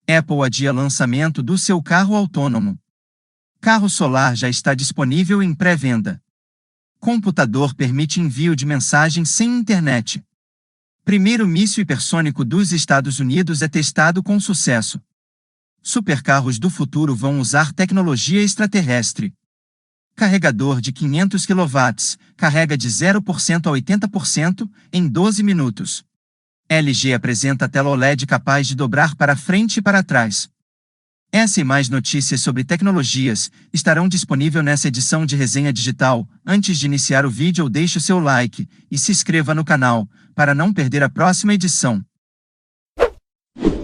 Apple adia lançamento do seu carro autônomo. Carro solar já está disponível em pré-venda. Computador permite envio de mensagem sem internet. Primeiro míssil hipersônico dos Estados Unidos é testado com sucesso. Supercarros do futuro vão usar tecnologia extraterrestre. Carregador de 500 kW, carrega de 0% a 80% em 12 minutos. LG apresenta tela OLED capaz de dobrar para frente e para trás. Essa e mais notícias sobre tecnologias estarão disponíveis nessa edição de Resenha Digital. Antes de iniciar o vídeo, deixe o seu like e se inscreva no canal, para não perder a próxima edição.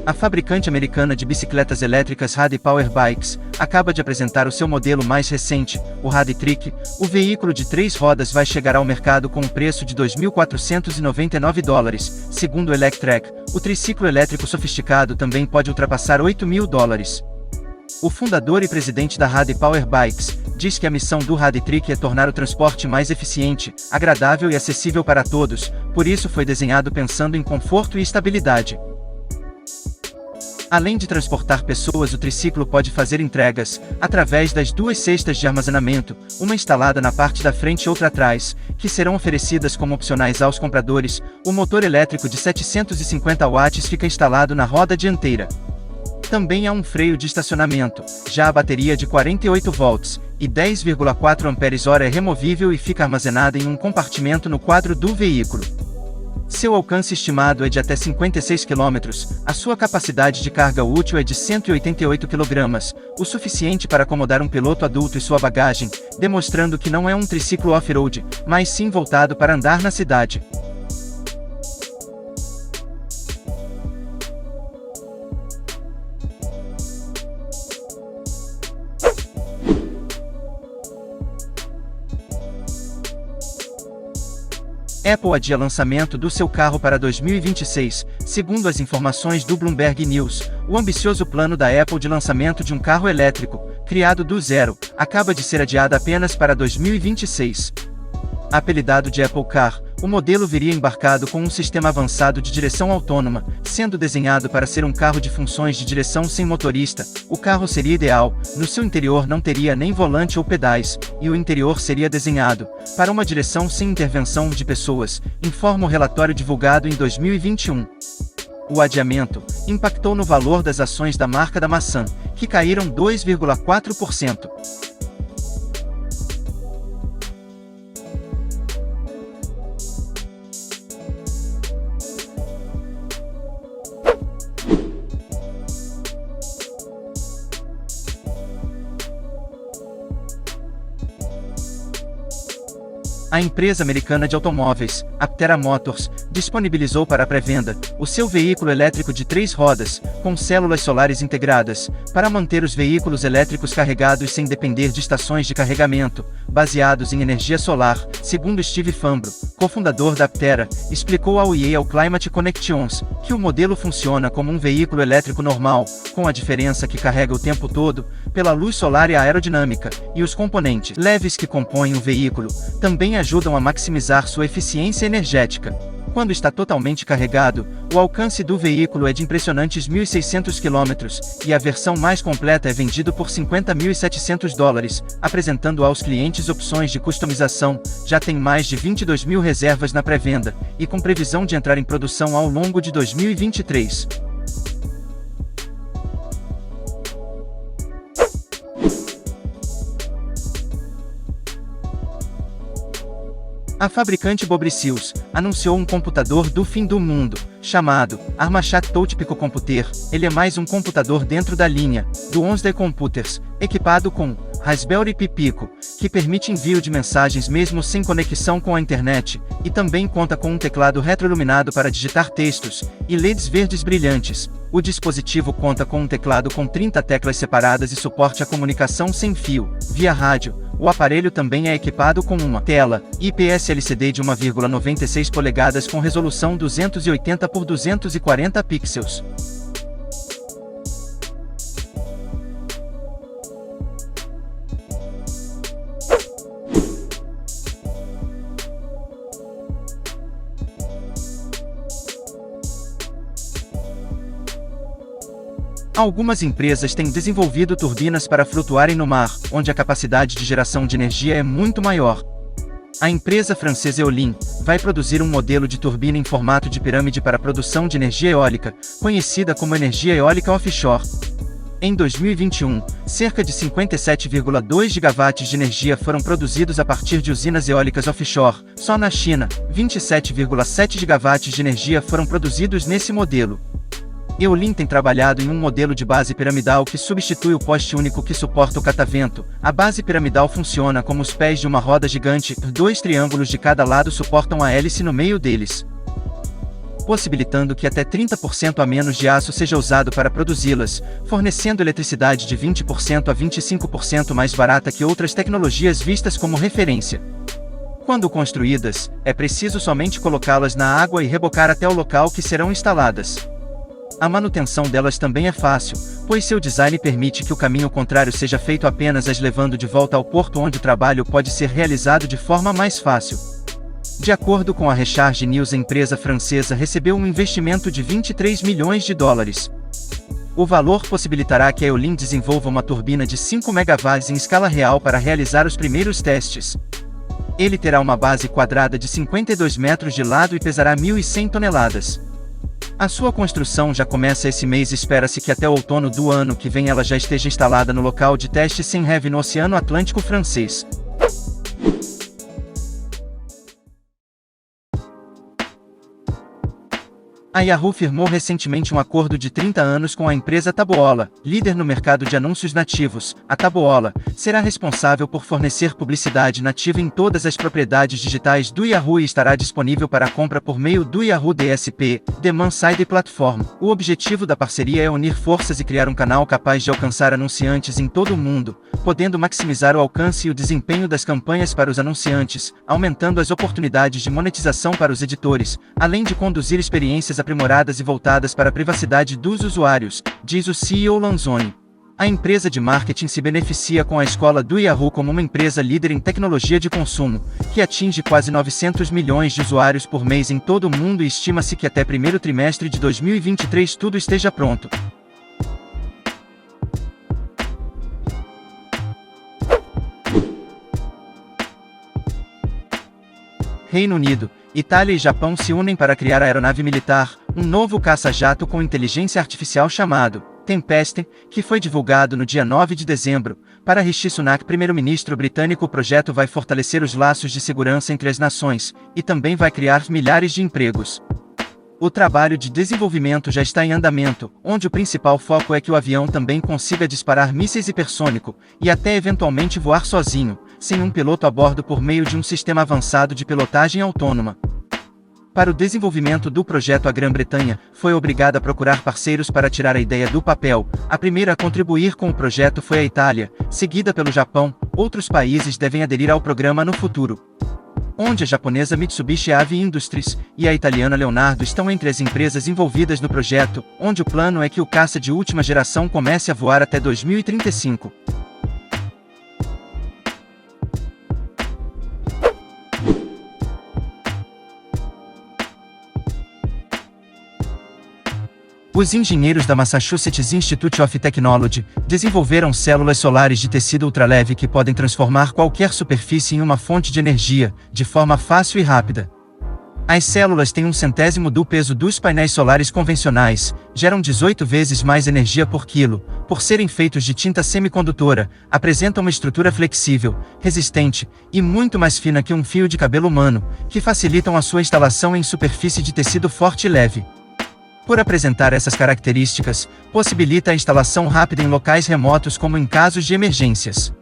A fabricante americana de bicicletas elétricas Rady Power Bikes acaba de apresentar o seu modelo mais recente, o Rady Trick. O veículo de 3 rodas vai chegar ao mercado com um preço de $2.499. Segundo o Electrek, o triciclo elétrico sofisticado também pode ultrapassar $8.000. O fundador e presidente da Rady Power Bikes diz que a missão do Rady Trick é tornar o transporte mais eficiente, agradável e acessível para todos, por isso foi desenhado pensando em conforto e estabilidade. Além de transportar pessoas, o triciclo pode fazer entregas através das 2 cestas de armazenamento, uma instalada na parte da frente e outra atrás, que serão oferecidas como opcionais aos compradores. O motor elétrico de 750 watts fica instalado na roda dianteira. Também há um freio de estacionamento. Já a bateria de 48 volts e 10,4 Ah é removível e fica armazenada em um compartimento no quadro do veículo. Seu alcance estimado é de até 56 km, a sua capacidade de carga útil é de 188 kg, o suficiente para acomodar um piloto adulto e sua bagagem, demonstrando que não é um triciclo off-road, mas sim voltado para andar na cidade. Apple adia lançamento do seu carro para 2026, segundo as informações do Bloomberg News. O ambicioso plano da Apple de lançamento de um carro elétrico, criado do zero, acaba de ser adiado apenas para 2026. Apelidado de Apple Car, o modelo viria embarcado com um sistema avançado de direção autônoma, sendo desenhado para ser um carro de funções de direção sem motorista. O carro seria ideal, no seu interior não teria nem volante ou pedais, e o interior seria desenhado para uma direção sem intervenção de pessoas, informa o relatório divulgado em 2021. O adiamento impactou no valor das ações da marca da maçã, que caíram 2,4%. A empresa americana de automóveis, Aptera Motors, disponibilizou para a pré-venda o seu veículo elétrico de 3 rodas, com células solares integradas, para manter os veículos elétricos carregados sem depender de estações de carregamento, baseados em energia solar, segundo Steve Fambro, cofundador da Aptera, explicou ao EA Climate Connections, que o modelo funciona como um veículo elétrico normal, com a diferença que carrega o tempo todo, pela luz solar e a aerodinâmica, e os componentes leves que compõem o veículo também ajudam a maximizar sua eficiência energética. Quando está totalmente carregado, o alcance do veículo é de impressionantes 1.600 km, e a versão mais completa é vendida por $50.700, apresentando aos clientes opções de customização. Já tem mais de 22.000 reservas na pré-venda, e com previsão de entrar em produção ao longo de 2023. A fabricante Bobrisius anunciou um computador do fim do mundo, chamado Armachat Touch Pico Computer. Ele é mais um computador dentro da linha do Onsday Computers, equipado com Raspberry Pi Pico, que permite envio de mensagens mesmo sem conexão com a internet, e também conta com um teclado retroiluminado para digitar textos, e LEDs verdes brilhantes. O dispositivo conta com um teclado com 30 teclas separadas e suporte à comunicação sem fio, via rádio. O aparelho também é equipado com uma tela IPS LCD de 1,96 polegadas com resolução 280 por 240 pixels. Algumas empresas têm desenvolvido turbinas para flutuarem no mar, onde a capacidade de geração de energia é muito maior. A empresa francesa Eolin vai produzir um modelo de turbina em formato de pirâmide para a produção de energia eólica, conhecida como energia eólica offshore. Em 2021, cerca de 57,2 gigawatts de energia foram produzidos a partir de usinas eólicas offshore. Só na China, 27,7 gigawatts de energia foram produzidos nesse modelo. Eolin tem trabalhado em um modelo de base piramidal que substitui o poste único que suporta o catavento. A base piramidal funciona como os pés de uma roda gigante, 2 triângulos de cada lado suportam a hélice no meio deles, possibilitando que até 30% a menos de aço seja usado para produzi-las, fornecendo eletricidade de 20% a 25% mais barata que outras tecnologias vistas como referência. Quando construídas, é preciso somente colocá-las na água e rebocar até o local que serão instaladas. A manutenção delas também é fácil, pois seu design permite que o caminho contrário seja feito apenas as levando de volta ao porto, onde o trabalho pode ser realizado de forma mais fácil. De acordo com a Recharge News, a empresa francesa recebeu um investimento de 23 milhões de dólares. O valor possibilitará que a Eolin desenvolva uma turbina de 5 megawatts em escala real para realizar os primeiros testes. Ele terá uma base quadrada de 52 metros de lado e pesará 1.100 toneladas. A sua construção já começa esse mês e espera-se que até o outono do ano que vem ela já esteja instalada no local de teste Saint-Hev no Oceano Atlântico francês. A Yahoo firmou recentemente um acordo de 30 anos com a empresa Taboola, líder no mercado de anúncios nativos. A Taboola será responsável por fornecer publicidade nativa em todas as propriedades digitais do Yahoo e estará disponível para compra por meio do Yahoo DSP, Demand Side Platform. O objetivo da parceria é unir forças e criar um canal capaz de alcançar anunciantes em todo o mundo, podendo maximizar o alcance e o desempenho das campanhas para os anunciantes, aumentando as oportunidades de monetização para os editores, além de conduzir experiências aprimoradas e voltadas para a privacidade dos usuários, diz o CEO Lanzoni. A empresa de marketing se beneficia com a escola do Yahoo como uma empresa líder em tecnologia de consumo, que atinge quase 900 milhões de usuários por mês em todo o mundo e estima-se que até primeiro trimestre de 2023 tudo esteja pronto. Reino Unido, Itália e Japão se unem para criar a aeronave militar, um novo caça-jato com inteligência artificial chamado Tempest, que foi divulgado no dia 9 de dezembro. Para Rishi Sunak, primeiro-ministro britânico, o projeto vai fortalecer os laços de segurança entre as nações, e também vai criar milhares de empregos. O trabalho de desenvolvimento já está em andamento, onde o principal foco é que o avião também consiga disparar mísseis hipersônico, e até eventualmente voar sozinho, sem um piloto a bordo por meio de um sistema avançado de pilotagem autônoma. Para o desenvolvimento do projeto, a Grã-Bretanha foi obrigada a procurar parceiros para tirar a ideia do papel. A primeira a contribuir com o projeto foi a Itália, seguida pelo Japão. Outros países devem aderir ao programa no futuro, onde a japonesa Mitsubishi Heavy Industries e a italiana Leonardo estão entre as empresas envolvidas no projeto, onde o plano é que o caça de última geração comece a voar até 2035. Os engenheiros da Massachusetts Institute of Technology desenvolveram células solares de tecido ultraleve que podem transformar qualquer superfície em uma fonte de energia, de forma fácil e rápida. As células têm 1/100º do peso dos painéis solares convencionais, geram 18 vezes mais energia por quilo, por serem feitos de tinta semicondutora, apresentam uma estrutura flexível, resistente e muito mais fina que um fio de cabelo humano, que facilitam a sua instalação em superfície de tecido forte e leve. Por apresentar essas características, possibilita a instalação rápida em locais remotos como em casos de emergências.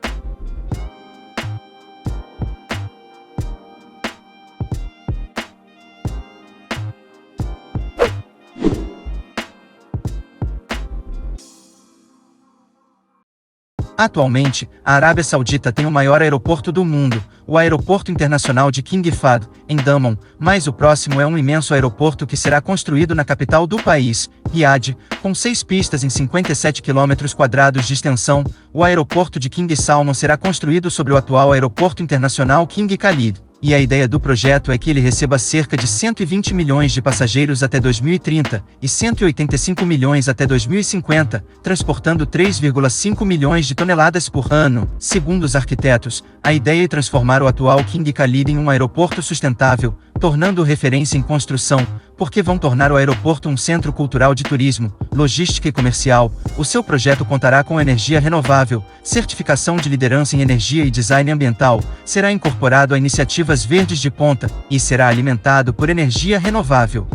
Atualmente, a Arábia Saudita tem o maior aeroporto do mundo, o Aeroporto Internacional de King Fahd, em Dammam, mas o próximo é um imenso aeroporto que será construído na capital do país, Riad, com 6 pistas em 57 km² de extensão. O aeroporto de King Salman será construído sobre o atual Aeroporto Internacional King Khalid. E a ideia do projeto é que ele receba cerca de 120 milhões de passageiros até 2030 e 185 milhões até 2050, transportando 3,5 milhões de toneladas por ano. Segundo os arquitetos, a ideia é transformar o atual King Khalid em um aeroporto sustentável, tornando-o referência em construção, porque vão tornar o aeroporto um centro cultural de turismo, logística e comercial. O seu projeto contará com energia renovável, certificação de liderança em energia e design ambiental, será incorporado a iniciativas verdes de ponta e será alimentado por energia renovável.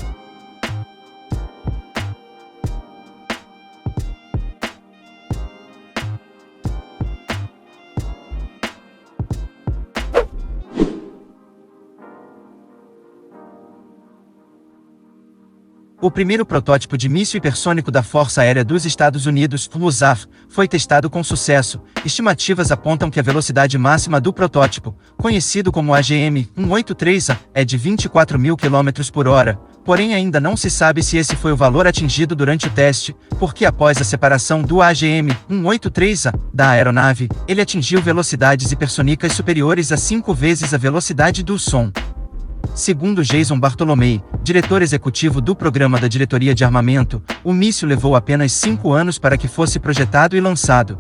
O primeiro protótipo de míssil hipersônico da Força Aérea dos Estados Unidos, o USAF, foi testado com sucesso. Estimativas apontam que a velocidade máxima do protótipo, conhecido como AGM-183A, é de 24 mil km por hora, porém ainda não se sabe se esse foi o valor atingido durante o teste, porque após a separação do AGM-183A da aeronave, ele atingiu velocidades hipersônicas superiores a 5 vezes a velocidade do som. Segundo Jason Bartolomei, diretor executivo do programa da Diretoria de Armamento, o míssil levou apenas 5 anos para que fosse projetado e lançado.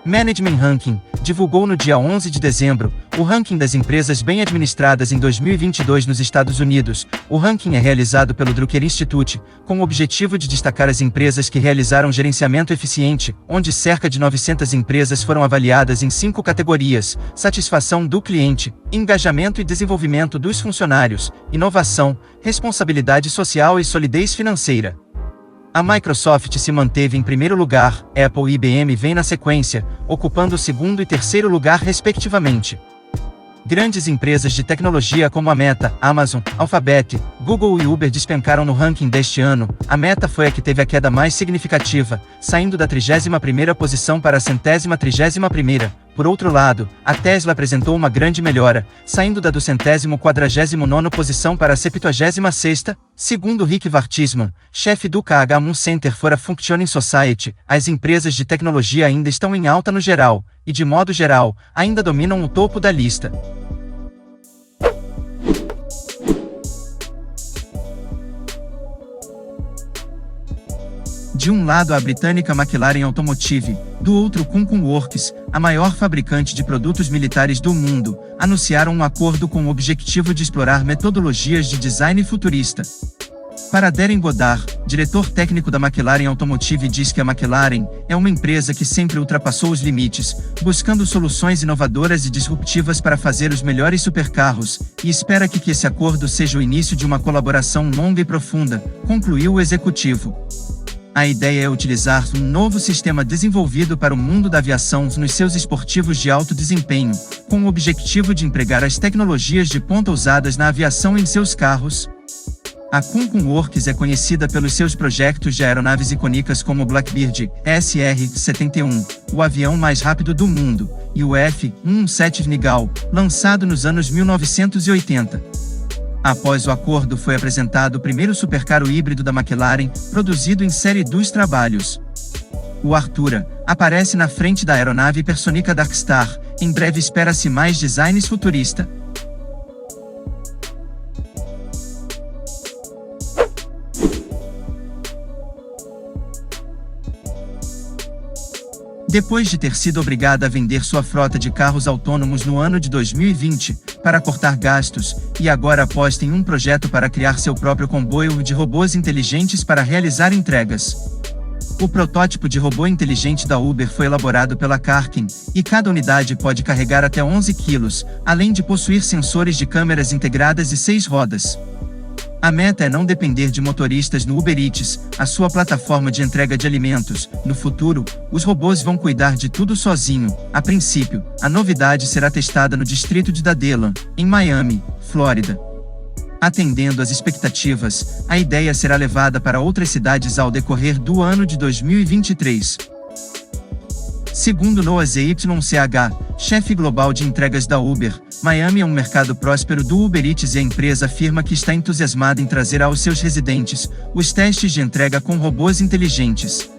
Management Ranking divulgou no dia 11 de dezembro o ranking das empresas bem administradas em 2022 nos Estados Unidos. O ranking é realizado pelo Drucker Institute, com o objetivo de destacar as empresas que realizaram gerenciamento eficiente, onde cerca de 900 empresas foram avaliadas em 5 categorias: satisfação do cliente, engajamento e desenvolvimento dos funcionários, inovação, responsabilidade social e solidez financeira. A Microsoft se manteve em primeiro lugar, Apple e IBM vêm na sequência, ocupando o segundo e terceiro lugar respectivamente. Grandes empresas de tecnologia como a Meta, Amazon, Alphabet, Google e Uber despencaram no ranking deste ano. A Meta foi a que teve a queda mais significativa, saindo da 31ª posição para a 131ª. Por outro lado, a Tesla apresentou uma grande melhora, saindo da 249ª posição para a 76ª. Segundo Rick Vartisman, chefe do KH Center for a Functioning Society, as empresas de tecnologia ainda estão em alta no geral, e de modo geral, ainda dominam o topo da lista. De um lado a britânica McLaren Automotive, do outro Kuncun Works, a maior fabricante de produtos militares do mundo, anunciaram um acordo com o objetivo de explorar metodologias de design futurista. Para Darren Goddard, diretor técnico da McLaren Automotive, diz que a McLaren é uma empresa que sempre ultrapassou os limites, buscando soluções inovadoras e disruptivas para fazer os melhores supercarros, e espera que esse acordo seja o início de uma colaboração longa e profunda, concluiu o executivo. A ideia é utilizar um novo sistema desenvolvido para o mundo da aviação nos seus esportivos de alto desempenho, com o objetivo de empregar as tecnologias de ponta usadas na aviação em seus carros. A Kuncun Works é conhecida pelos seus projetos de aeronaves icônicas como o Blackbird SR-71, o avião mais rápido do mundo, e o F-117 Nigal, lançado nos anos 1980. Após o acordo foi apresentado o primeiro supercarro híbrido da McLaren, produzido em série dos trabalhos. O Artura aparece na frente da aeronave hipersônica Darkstar. Em breve espera-se mais designs futurista. Depois de ter sido obrigada a vender sua frota de carros autônomos no ano de 2020, para cortar gastos, e agora aposta em um projeto para criar seu próprio comboio de robôs inteligentes para realizar entregas. O protótipo de robô inteligente da Uber foi elaborado pela Karken, e cada unidade pode carregar até 11 quilos, além de possuir sensores de câmeras integradas e 6 rodas. A meta é não depender de motoristas no Uber Eats, a sua plataforma de entrega de alimentos. No futuro, os robôs vão cuidar de tudo sozinho. A princípio, a novidade será testada no distrito de Dadeland, em Miami, Flórida. Atendendo às expectativas, a ideia será levada para outras cidades ao decorrer do ano de 2023. Segundo Noah ZYCH, chefe global de entregas da Uber, Miami é um mercado próspero do Uber Eats e a empresa afirma que está entusiasmada em trazer aos seus residentes os testes de entrega com robôs inteligentes.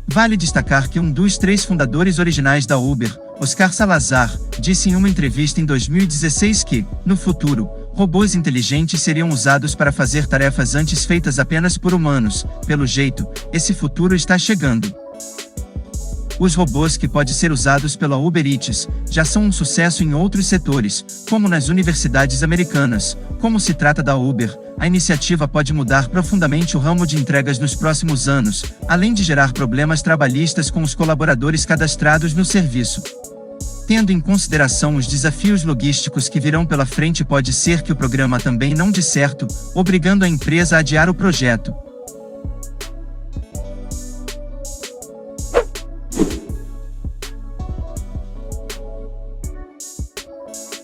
Vale destacar que um dos 3 fundadores originais da Uber, Oscar Salazar, disse em uma entrevista em 2016 que, no futuro, robôs inteligentes seriam usados para fazer tarefas antes feitas apenas por humanos. Pelo jeito, esse futuro está chegando. Os robôs que podem ser usados pela Uber Eats já são um sucesso em outros setores, como nas universidades americanas. Como se trata da Uber, a iniciativa pode mudar profundamente o ramo de entregas nos próximos anos, além de gerar problemas trabalhistas com os colaboradores cadastrados no serviço. Tendo em consideração os desafios logísticos que virão pela frente, pode ser que o programa também não dê certo, obrigando a empresa a adiar o projeto.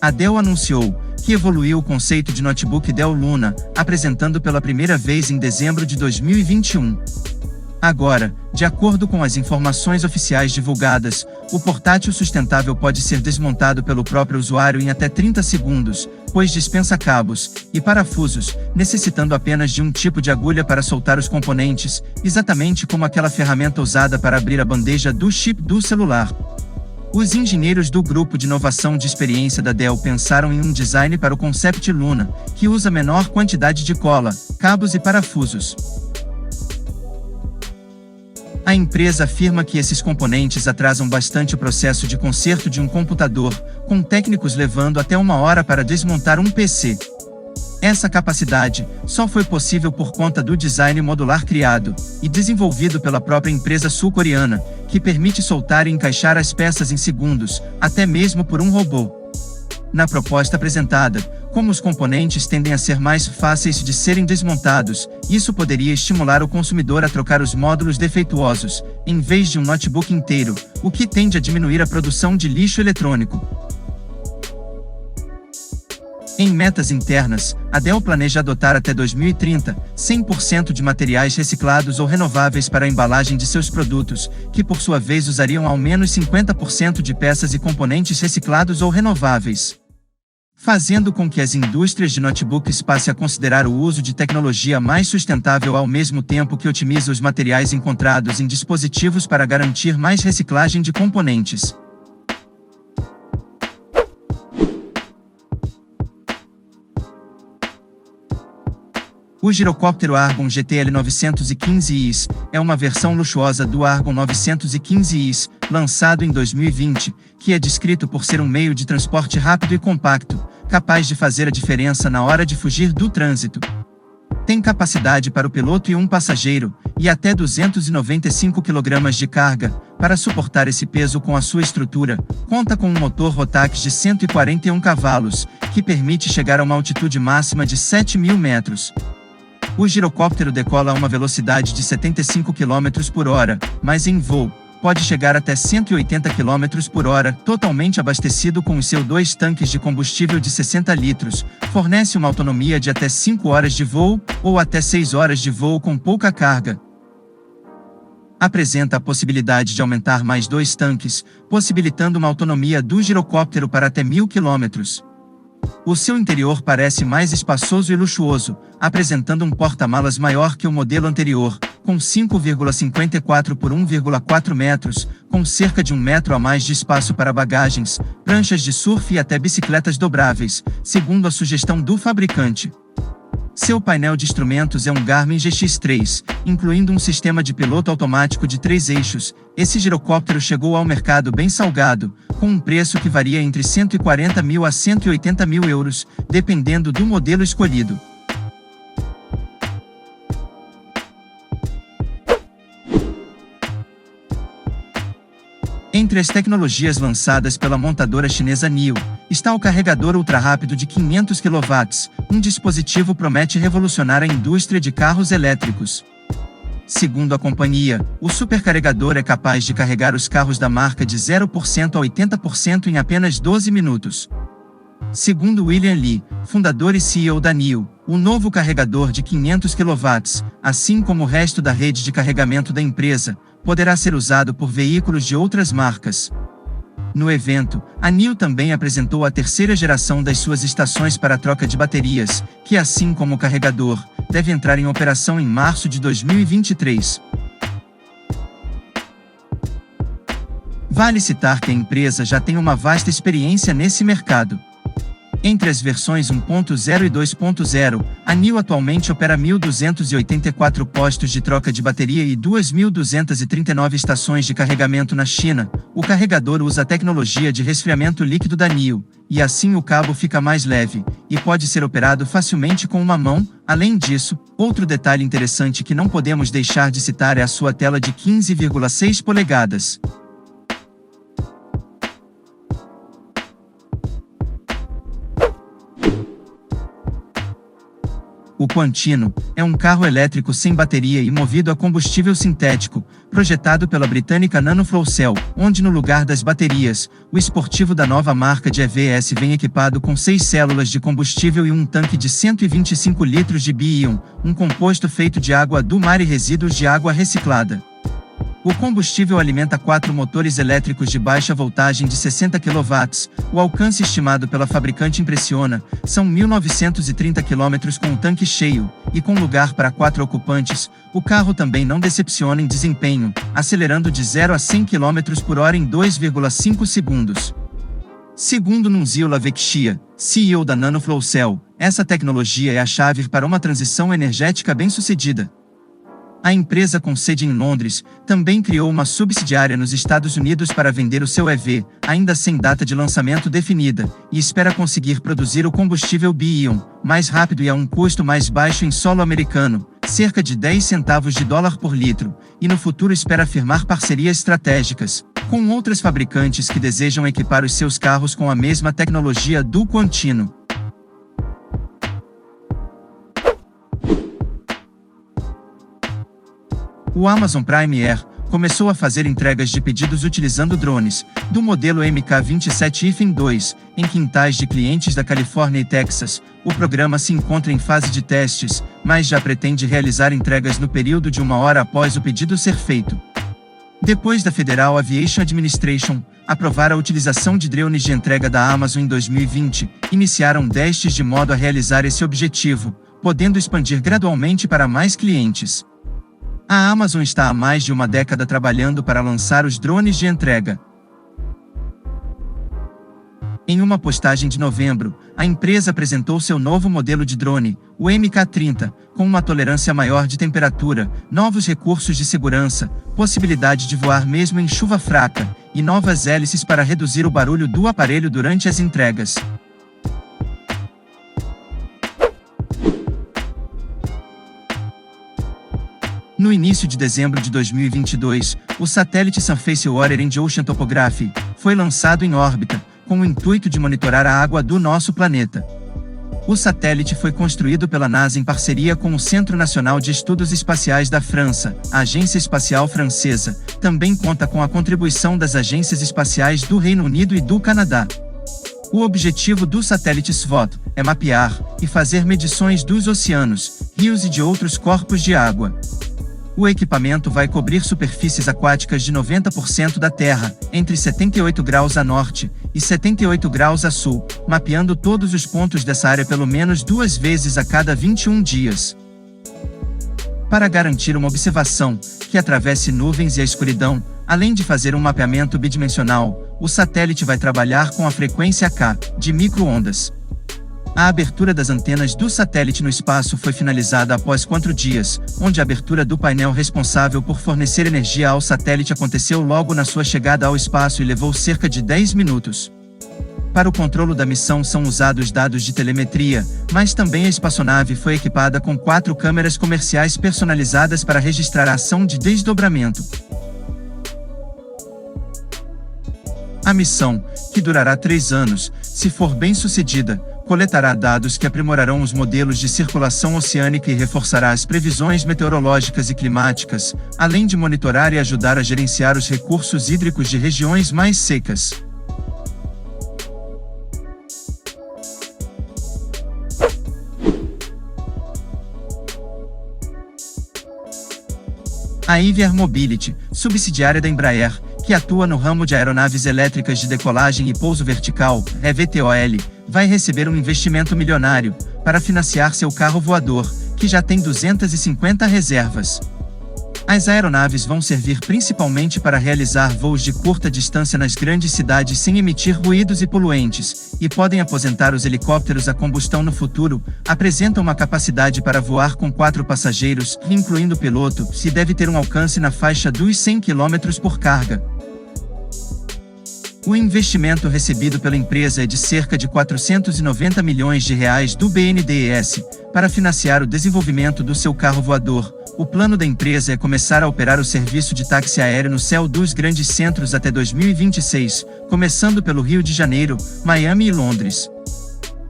A Dell anunciou que evoluiu o conceito de notebook Dell Luna, apresentando pela primeira vez em dezembro de 2021. Agora, de acordo com as informações oficiais divulgadas, o portátil sustentável pode ser desmontado pelo próprio usuário em até 30 segundos, pois dispensa cabos e parafusos, necessitando apenas de um tipo de agulha para soltar os componentes, exatamente como aquela ferramenta usada para abrir a bandeja do chip do celular. Os engenheiros do grupo de inovação de experiência da Dell pensaram em um design para o Concept Luna, que usa menor quantidade de cola, cabos e parafusos. A empresa afirma que esses componentes atrasam bastante o processo de conserto de um computador, com técnicos levando até 1 hora para desmontar um PC. Essa capacidade só foi possível por conta do design modular criado e desenvolvido pela própria empresa sul-coreana, que permite soltar e encaixar as peças em segundos, até mesmo por um robô. Na proposta apresentada, como os componentes tendem a ser mais fáceis de serem desmontados, isso poderia estimular o consumidor a trocar os módulos defeituosos, em vez de um notebook inteiro, o que tende a diminuir a produção de lixo eletrônico. Em metas internas, a Dell planeja adotar até 2030 100% de materiais reciclados ou renováveis para a embalagem de seus produtos, que por sua vez usariam ao menos 50% de peças e componentes reciclados ou renováveis, fazendo com que as indústrias de notebooks passem a considerar o uso de tecnologia mais sustentável ao mesmo tempo que otimiza os materiais encontrados em dispositivos para garantir mais reciclagem de componentes. O girocóptero Argon GTL 915 é uma versão luxuosa do Argon 915 lançado em 2020, que é descrito por ser um meio de transporte rápido e compacto, capaz de fazer a diferença na hora de fugir do trânsito. Tem capacidade para o piloto e um passageiro, e até 295 kg de carga. Para suportar esse peso com a sua estrutura, conta com um motor Rotax de 141 cavalos, que permite chegar a uma altitude máxima de 7.000 metros. O girocóptero decola a uma velocidade de 75 km por hora, mas em voo, pode chegar até 180 km por hora, totalmente abastecido com os seus 2 tanques de combustível de 60 litros, fornece uma autonomia de até 5 horas de voo, ou até 6 horas de voo com pouca carga. Apresenta a possibilidade de aumentar mais 2 tanques, possibilitando uma autonomia do girocóptero para até 1.000 km. O seu interior parece mais espaçoso e luxuoso, apresentando um porta-malas maior que o modelo anterior, com 5,54 por 1,4 metros, com cerca de 1 metro a mais de espaço para bagagens, pranchas de surf e até bicicletas dobráveis, segundo a sugestão do fabricante. Seu painel de instrumentos é um Garmin GX3, incluindo um sistema de piloto automático de 3 eixos. Esse girocóptero chegou ao mercado bem salgado, com um preço que varia entre 140 mil a 180 mil euros, dependendo do modelo escolhido. Entre as tecnologias lançadas pela montadora chinesa NIO, está o carregador ultra-rápido de 500 kW, um dispositivo promete revolucionar a indústria de carros elétricos. Segundo a companhia, o supercarregador é capaz de carregar os carros da marca de 0% a 80% em apenas 12 minutos. Segundo William Li, fundador e CEO da NIO, o novo carregador de 500 kW, assim como o resto da rede de carregamento da empresa, poderá ser usado por veículos de outras marcas. No evento, a NIO também apresentou a terceira geração das suas estações para troca de baterias, que, assim como o carregador, deve entrar em operação em março de 2023. Vale citar que a empresa já tem uma vasta experiência nesse mercado. Entre as versões 1.0 e 2.0, a NIO atualmente opera 1.284 postos de troca de bateria e 2.239 estações de carregamento na China. O carregador usa a tecnologia de resfriamento líquido da NIO, e assim o cabo fica mais leve, e pode ser operado facilmente com uma mão. Além disso, outro detalhe interessante que não podemos deixar de citar é a sua tela de 15,6 polegadas. O Quantino é um carro elétrico sem bateria e movido a combustível sintético, projetado pela britânica Nanoflow-Cell, onde no lugar das baterias, o esportivo da nova marca de EVs vem equipado com 6 células de combustível e um tanque de 125 litros de bi-íon, um composto feito de água do mar e resíduos de água reciclada. O combustível alimenta 4 motores elétricos de baixa voltagem de 60 kW. O alcance estimado pela fabricante impressiona, são 1.930 km com o tanque cheio, e com lugar para 4 ocupantes. O carro também não decepciona em desempenho, acelerando de 0 a 100 km por hora em 2,5 segundos. Segundo Nunzio Lavecchia, CEO da Nanoflow-Cell, essa tecnologia é a chave para uma transição energética bem-sucedida. A empresa, com sede em Londres, também criou uma subsidiária nos Estados Unidos para vender o seu EV, ainda sem data de lançamento definida, e espera conseguir produzir o combustível bi-íon mais rápido e a um custo mais baixo em solo americano, cerca de 10 centavos de dólar por litro, e no futuro espera firmar parcerias estratégicas com outras fabricantes que desejam equipar os seus carros com a mesma tecnologia do Quantino. O Amazon Prime Air começou a fazer entregas de pedidos utilizando drones, do modelo MK27-2, em quintais de clientes da Califórnia e Texas. O programa se encontra em fase de testes, mas já pretende realizar entregas no período de 1 hora após o pedido ser feito. Depois da Federal Aviation Administration aprovar a utilização de drones de entrega da Amazon em 2020, iniciaram testes de modo a realizar esse objetivo, podendo expandir gradualmente para mais clientes. A Amazon está há mais de uma década trabalhando para lançar os drones de entrega. Em uma postagem de novembro, a empresa apresentou seu novo modelo de drone, o MK30, com uma tolerância maior de temperatura, novos recursos de segurança, possibilidade de voar mesmo em chuva fraca, e novas hélices para reduzir o barulho do aparelho durante as entregas. No início de dezembro de 2022, o satélite Surface Water and Ocean Topography foi lançado em órbita, com o intuito de monitorar a água do nosso planeta. O satélite foi construído pela NASA em parceria com o Centro Nacional de Estudos Espaciais da França, a Agência Espacial Francesa. Também conta com a contribuição das agências espaciais do Reino Unido e do Canadá. O objetivo do satélite SWOT é mapear e fazer medições dos oceanos, rios e de outros corpos de água. O equipamento vai cobrir superfícies aquáticas de 90% da Terra, entre 78 graus a norte e 78 graus a sul, mapeando todos os pontos dessa área pelo menos 2 vezes a cada 21 dias. Para garantir uma observação que atravesse nuvens e a escuridão, além de fazer um mapeamento bidimensional, o satélite vai trabalhar com a frequência K, de micro-ondas. A abertura das antenas do satélite no espaço foi finalizada após 4 dias, onde a abertura do painel responsável por fornecer energia ao satélite aconteceu logo na sua chegada ao espaço e levou cerca de 10 minutos. Para o controle da missão são usados dados de telemetria, mas também a espaçonave foi equipada com 4 câmeras comerciais personalizadas para registrar a ação de desdobramento. A missão, que durará 3 anos, se for bem sucedida, coletará dados que aprimorarão os modelos de circulação oceânica e reforçará as previsões meteorológicas e climáticas, além de monitorar e ajudar a gerenciar os recursos hídricos de regiões mais secas. A Eve Air Mobility, subsidiária da Embraer, que atua no ramo de aeronaves elétricas de decolagem e pouso vertical, EVTOL, vai receber um investimento milionário para financiar seu carro voador, que já tem 250 reservas. As aeronaves vão servir principalmente para realizar voos de curta distância nas grandes cidades sem emitir ruídos e poluentes, e podem aposentar os helicópteros a combustão no futuro. Apresentam uma capacidade para voar com 4 passageiros, incluindo o piloto, e deve ter um alcance na faixa dos 100 km por carga. O investimento recebido pela empresa é de cerca de 490 milhões de reais do BNDES, para financiar o desenvolvimento do seu carro voador. O plano da empresa é começar a operar o serviço de táxi aéreo no céu dos grandes centros até 2026, começando pelo Rio de Janeiro, Miami e Londres.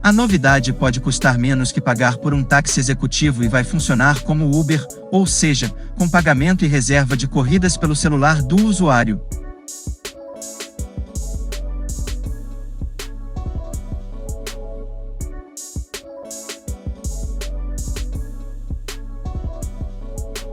A novidade pode custar menos que pagar por um táxi executivo e vai funcionar como Uber, ou seja, com pagamento e reserva de corridas pelo celular do usuário.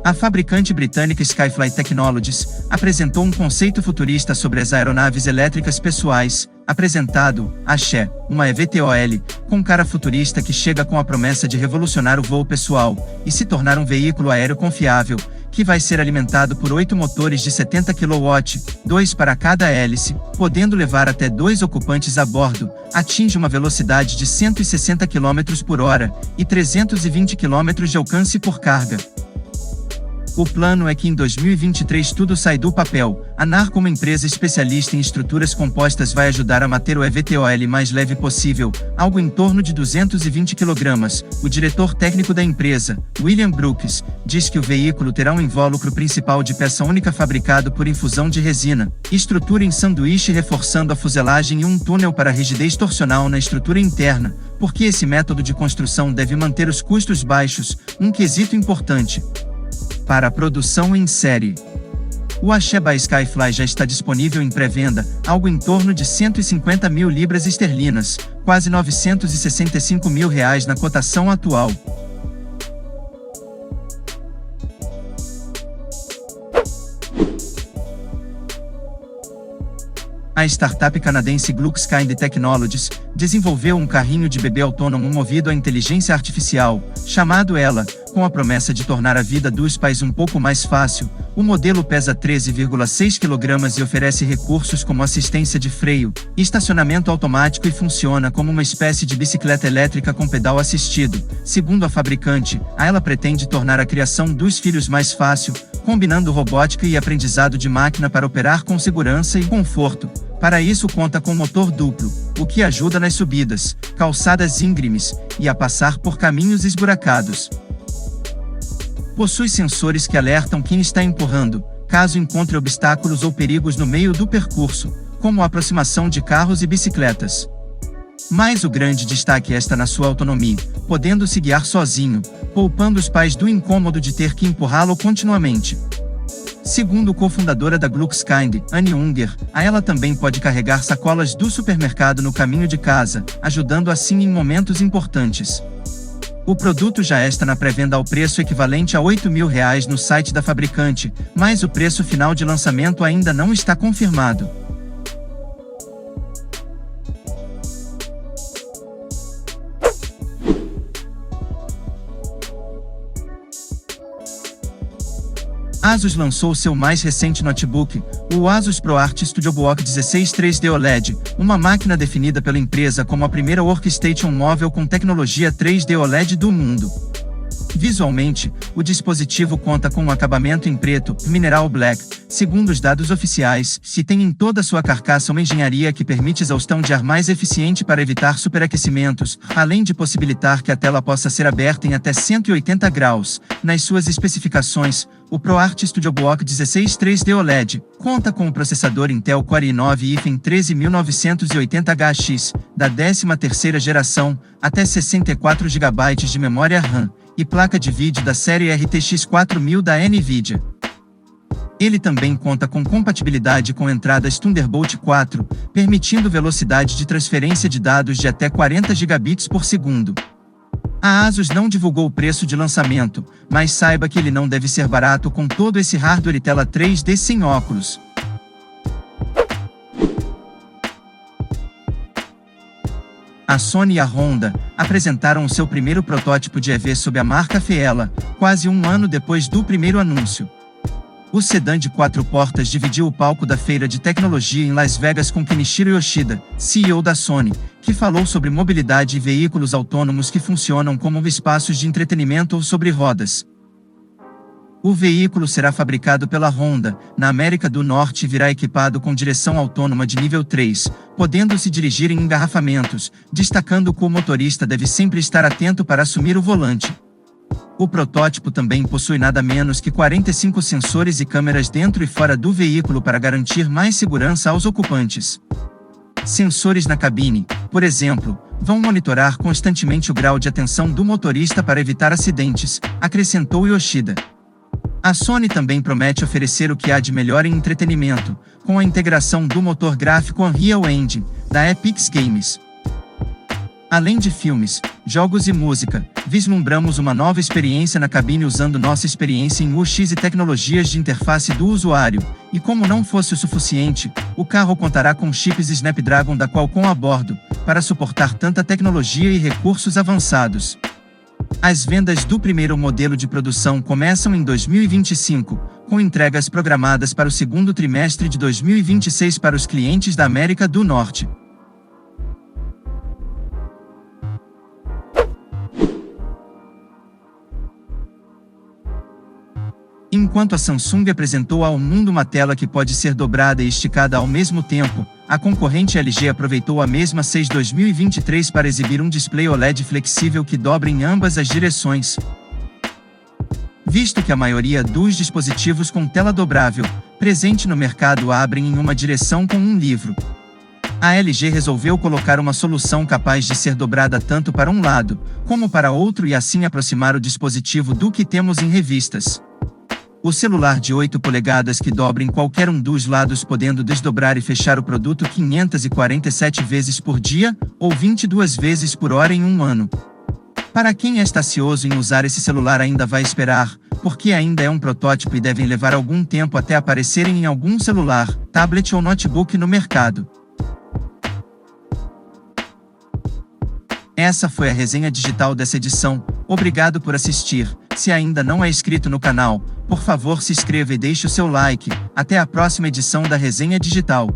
A fabricante britânica Skyfly Technologies apresentou um conceito futurista sobre as aeronaves elétricas pessoais, apresentado, Axé, uma EVTOL, com cara futurista que chega com a promessa de revolucionar o voo pessoal e se tornar um veículo aéreo confiável, que vai ser alimentado por 8 motores de 70 kW, 2 para cada hélice, podendo levar até 2 ocupantes a bordo, atinge uma velocidade de 160 km por hora e 320 km de alcance por carga. O plano é que em 2023 tudo sai do papel. A NAR, como empresa especialista em estruturas compostas, vai ajudar a manter o EVTOL mais leve possível, algo em torno de 220 kg. O diretor técnico da empresa, William Brooks, diz que o veículo terá um invólucro principal de peça única fabricado por infusão de resina, estrutura em sanduíche reforçando a fuselagem e um túnel para rigidez torsional na estrutura interna, porque esse método de construção deve manter os custos baixos, um quesito importante para a produção em série. O Axé by Skyfly já está disponível em pré-venda, algo em torno de 150 mil libras esterlinas, quase 965 mil reais na cotação atual. A startup canadense Gluckskind Technologies desenvolveu um carrinho de bebê autônomo movido à inteligência artificial, chamado Ela, com a promessa de tornar a vida dos pais um pouco mais fácil. O modelo pesa 13,6 kg e oferece recursos como assistência de freio, estacionamento automático e funciona como uma espécie de bicicleta elétrica com pedal assistido. Segundo a fabricante, a Ela pretende tornar a criação dos filhos mais fácil, combinando robótica e aprendizado de máquina para operar com segurança e conforto. Para isso conta com motor duplo, o que ajuda nas subidas, calçadas íngremes e a passar por caminhos esburacados. Possui sensores que alertam quem está empurrando, caso encontre obstáculos ou perigos no meio do percurso, como a aproximação de carros e bicicletas. Mas o grande destaque está na sua autonomia, podendo se guiar sozinho, poupando os pais do incômodo de ter que empurrá-lo continuamente. Segundo cofundadora da Gluckskind, Anne Unger, a Ela também pode carregar sacolas do supermercado no caminho de casa, ajudando assim em momentos importantes. O produto já está na pré-venda ao preço equivalente a R$ 8.000 no site da fabricante, mas o preço final de lançamento ainda não está confirmado. Asus lançou seu mais recente notebook, o Asus ProArt StudioBook 16 3D OLED, uma máquina definida pela empresa como a primeira workstation móvel com tecnologia 3D OLED do mundo. Visualmente, o dispositivo conta com um acabamento em preto, mineral black. Segundo os dados oficiais, se tem em toda a sua carcaça uma engenharia que permite exaustão de ar mais eficiente para evitar superaquecimentos, além de possibilitar que a tela possa ser aberta em até 180 graus. Nas suas especificações, o ProArt StudioBook 16 3D OLED conta com o processador Intel Core i9-13980HX, da 13ª geração, até 64 GB de memória RAM, e placa de vídeo da série RTX 4000 da NVIDIA. Ele também conta com compatibilidade com entradas Thunderbolt 4, permitindo velocidade de transferência de dados de até 40 gigabits por segundo. A Asus não divulgou o preço de lançamento, mas saiba que ele não deve ser barato com todo esse hardware e tela 3D sem óculos. A Sony e a Honda apresentaram o seu primeiro protótipo de EV sob a marca Fiella, quase um ano depois do primeiro anúncio. O sedã de 4 portas dividiu o palco da feira de tecnologia em Las Vegas com Kenichiro Yoshida, CEO da Sony, que falou sobre mobilidade e veículos autônomos que funcionam como espaços de entretenimento ou sobre rodas. O veículo será fabricado pela Honda, na América do Norte, e virá equipado com direção autônoma de nível 3, podendo se dirigir em engarrafamentos, destacando que o motorista deve sempre estar atento para assumir o volante. O protótipo também possui nada menos que 45 sensores e câmeras dentro e fora do veículo para garantir mais segurança aos ocupantes. Sensores na cabine, por exemplo, vão monitorar constantemente o grau de atenção do motorista para evitar acidentes, acrescentou Yoshida. A Sony também promete oferecer o que há de melhor em entretenimento, com a integração do motor gráfico Unreal Engine, da Epic Games. Além de filmes, jogos e música, vislumbramos uma nova experiência na cabine usando nossa experiência em UX e tecnologias de interface do usuário, e como não fosse o suficiente, o carro contará com chips Snapdragon da Qualcomm a bordo, para suportar tanta tecnologia e recursos avançados. As vendas do primeiro modelo de produção começam em 2025, com entregas programadas para o segundo trimestre de 2026 para os clientes da América do Norte. Enquanto a Samsung apresentou ao mundo uma tela que pode ser dobrada e esticada ao mesmo tempo, a concorrente LG aproveitou a mesma CES 2023 para exibir um display OLED flexível que dobra em ambas as direções. Visto que a maioria dos dispositivos com tela dobrável presente no mercado abrem em uma direção com um livro, a LG resolveu colocar uma solução capaz de ser dobrada tanto para um lado como para outro e assim aproximar o dispositivo do que temos em revistas. O celular de 8 polegadas que dobra em qualquer um dos lados, podendo desdobrar e fechar o produto 547 vezes por dia, ou 22 vezes por hora em um ano. Para quem está ansioso em usar esse celular, ainda vai esperar, porque ainda é um protótipo e devem levar algum tempo até aparecerem em algum celular, tablet ou notebook no mercado. Essa foi a resenha digital dessa edição. Obrigado por assistir. Se ainda não é inscrito no canal, por favor se inscreva e deixe o seu like. Até a próxima edição da Resenha Digital.